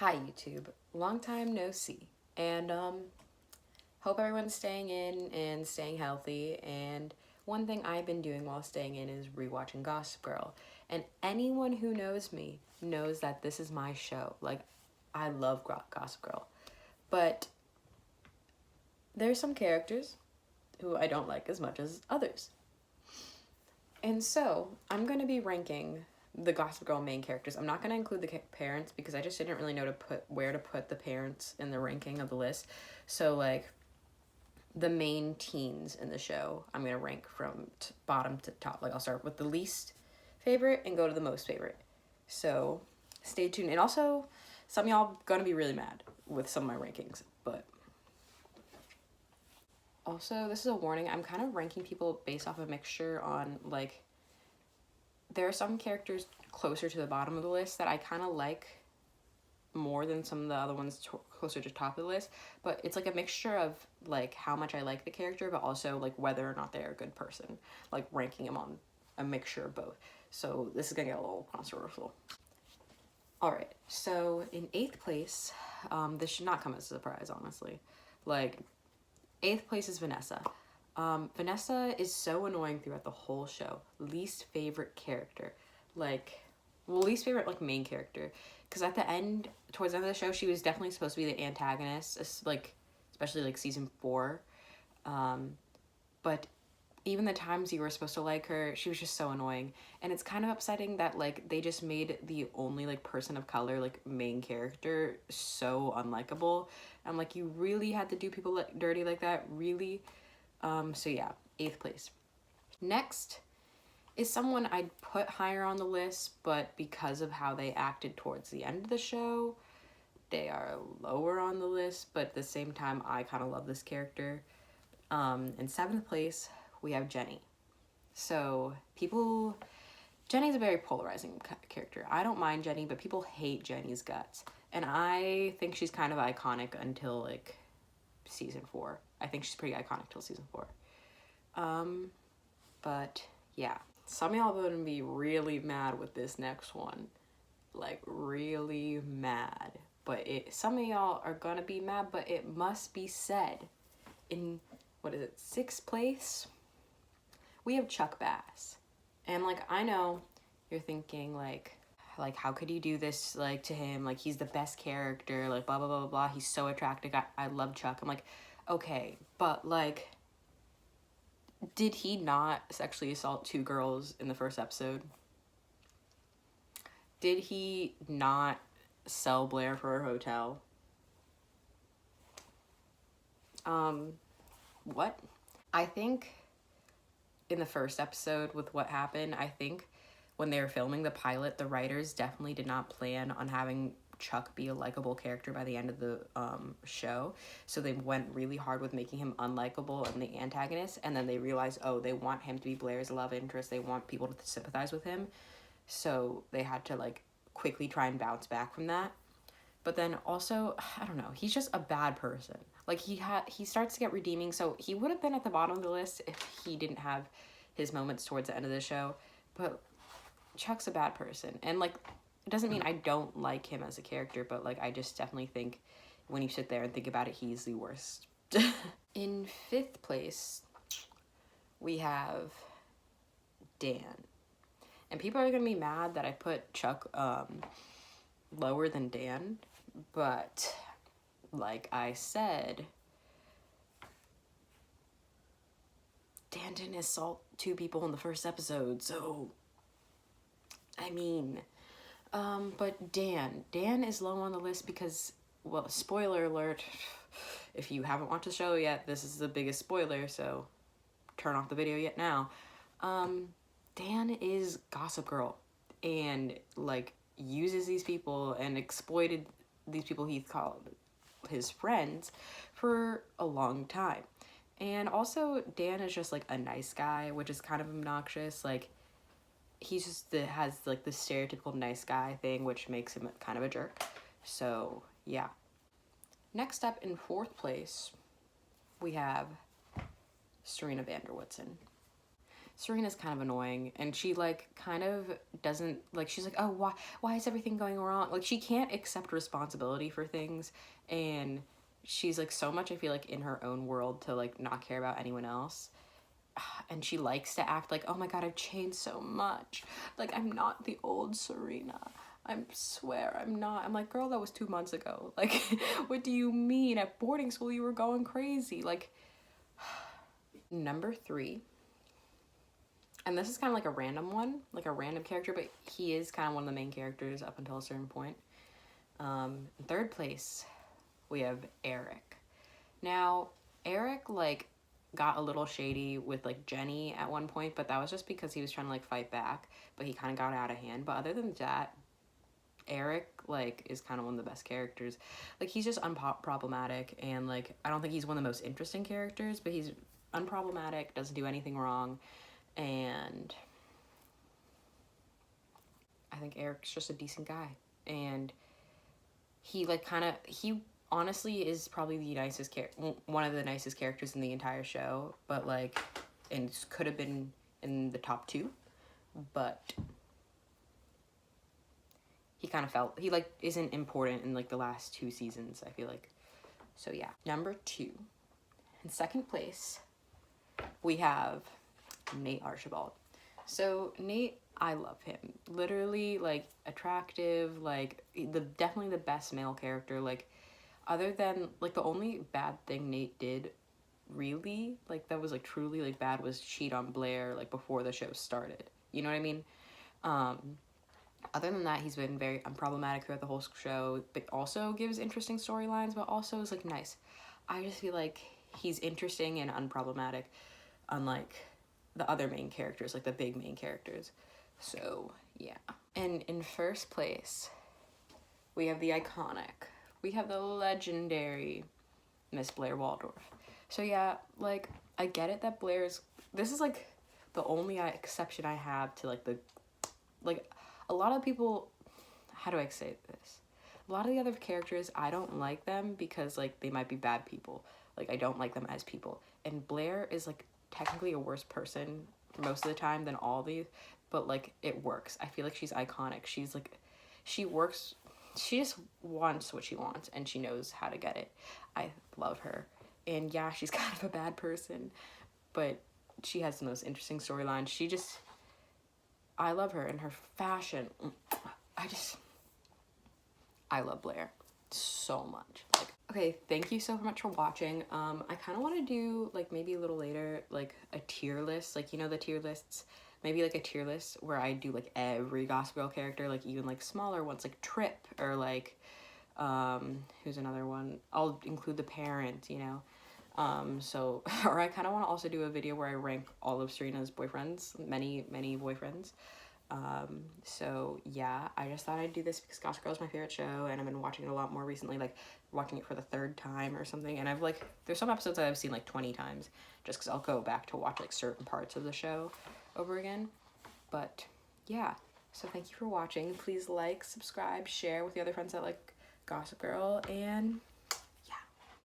Hi YouTube, long time no see, and hope everyone's staying in and staying healthy. And one thing I've been doing while staying in is rewatching Gossip Girl. And anyone who knows me knows that this is my show. Like, I love Gossip Girl, but there's some characters who I don't like as much as others. And so I'm gonna be ranking the Gossip Girl main characters. I'm not going to include the parents because I just didn't really know where to put the parents in the ranking of the list. So like the main teens in the show, I'm going to rank from bottom to top. Like I'll start with the least favorite and go to the most favorite. So stay tuned. And also some of y'all going to be really mad with some of my rankings, but also this is a warning. I'm kind of ranking people based off a mixture on like there are some characters closer to the bottom of the list that I kind of like more than some of the other ones closer to the top of the list, but it's like a mixture of like how much I like the character, but also like whether or not they're a good person, like ranking them on a mixture of both. So this is gonna get a little controversial. All right, so in 8th place, this should not come as a surprise, honestly. Like 8th place is Vanessa. Vanessa is so annoying throughout the whole show. Least favorite character. Least favorite, like, main character. Because at the end, towards the end of the show, she was definitely supposed to be the antagonist, like, especially, like, season 4. But even the times you were supposed to like her, she was just so annoying. And it's kind of upsetting that, like, they just made the only, like, person of color, like, main character so unlikable. I'm like, you really had to do people dirty like that? Really? So yeah, 8th place. Next is someone I'd put higher on the list, but because of how they acted towards the end of the show, they are lower on the list, but at the same time, I kind of love this character. In 7th place, we have Jenny. So Jenny's a very polarizing character. I don't mind Jenny, but people hate Jenny's guts. And I think she's kind of iconic until like season 4. I think she's pretty iconic till season 4. But yeah, some of y'all are gonna be really mad with this next one, like really mad. But some of y'all are gonna be mad, but it must be said. In what is it, 6th place, we have Chuck Bass, and like I know you're thinking like how could you do this like to him? Like he's the best character, like blah blah blah blah blah. He's so attractive. I love Chuck. I'm like, okay, but like, did he not sexually assault 2 girls in the first episode? Did he not sell Blair for a hotel? What? I think in the first episode with what happened, I think when they were filming the pilot, the writers definitely did not plan on having Chuck be a likable character by the end of the show. So they went really hard with making him unlikable and the antagonist, and then they realized, oh, they want him to be Blair's love interest. They want people to sympathize with him. So they had to like quickly try and bounce back from that. But then also, I don't know, he's just a bad person. Like he starts to get redeeming, so he would have been at the bottom of the list if he didn't have his moments towards the end of the show. But Chuck's a bad person, and like it doesn't mean I don't like him as a character, but like I just definitely think when you sit there and think about it, he's the worst. In 5th place, we have Dan. And people are gonna be mad that I put Chuck lower than Dan, but like I said, Dan didn't assault 2 people in the first episode, so I mean, but Dan is low on the list because, well, spoiler alert, if you haven't watched the show yet, this is the biggest spoiler, so turn off the video yet now. Dan is Gossip Girl and like uses these people and exploited these people he called his friends for a long time. And also Dan is just like a nice guy, which is kind of obnoxious. Like he's just has like the stereotypical nice guy thing, which makes him kind of a jerk. So yeah. Next up in 4th place, we have Serena Vanderwoodson. Serena's kind of annoying, and she like kind of doesn't like, she's like, oh, why is everything going wrong? Like, she can't accept responsibility for things, and she's like so much, I feel like, in her own world to like not care about anyone else. And she likes to act like, oh my god, I've changed so much, like I'm not the old Serena, I swear I'm not. I'm like, girl, that was 2 months ago. Like, what do you mean? At boarding school you were going crazy. Like, number 3, and this is kind of like a random one, like a random character, but he is kind of one of the main characters up until a certain point. In third place, we have Eric. Now, Eric, like, got a little shady with, like, Jenny at one point, but that was just because he was trying to, like, fight back, but he kind of got out of hand. But other than that, Eric, like, is kind of one of the best characters. Like, he's just unproblematic, and, like, I don't think he's one of the most interesting characters, but he's unproblematic, doesn't do anything wrong, and I think Eric's just a decent guy. And he, like, kind of, he honestly is probably the nicest one of the nicest characters in the entire show, but, like, and could have been in the top 2, but he kind of felt, he, like, isn't important in, like, the last 2 seasons, I feel like. So, yeah. Number 2. In second place, we have Nate Archibald. So, Nate, I love him. Literally, like, attractive, like, definitely the best male character. Like, other than, like, the only bad thing Nate did, really, like, that was, like, truly, like, bad, was cheat on Blair, like, before the show started. You know what I mean? Other than that, he's been very unproblematic throughout the whole show, but also gives interesting storylines, but also is, like, nice. I just feel like he's interesting and unproblematic, unlike the other main characters, like the big main characters. So, yeah. And in first place, we have the iconic, we have the legendary Miss Blair Waldorf. So, yeah, like, I get it that this is, like, the only exception I have to, like, like, a lot of people, how do I say this? A lot of the other characters, I don't like them because, like, they might be bad people. Like, I don't like them as people. And Blair is, like, technically a worse person most of the time than all these, but, like, it works. I feel like she's iconic. She's, like, she works, she just wants what she wants, and she knows how to get it. I love her. And, yeah, she's kind of a bad person, but she has the most interesting storyline. I love her and her fashion. I love Blair so much. Like, okay, thank you so much for watching. I kind of want to do, like, maybe a little later, like, a tier list. Like, you know, the tier lists, maybe, like, a tier list where I do, like, every Gossip Girl character, like, even, like, smaller ones, like Trip, or, like, who's another one? I'll include the parent, you know. So, or I kind of want to also do a video where I rank all of Serena's boyfriends, many boyfriends. So yeah, I just thought I'd do this because Gossip Girl is my favorite show, and I've been watching it a lot more recently, like watching it for the 3rd time or something, and I've, like, there's some episodes that I've seen, like, 20 times, just because I'll go back to watch, like, certain parts of the show over again. But yeah, so thank you for watching. Please like, subscribe, share with the other friends that like Gossip Girl, and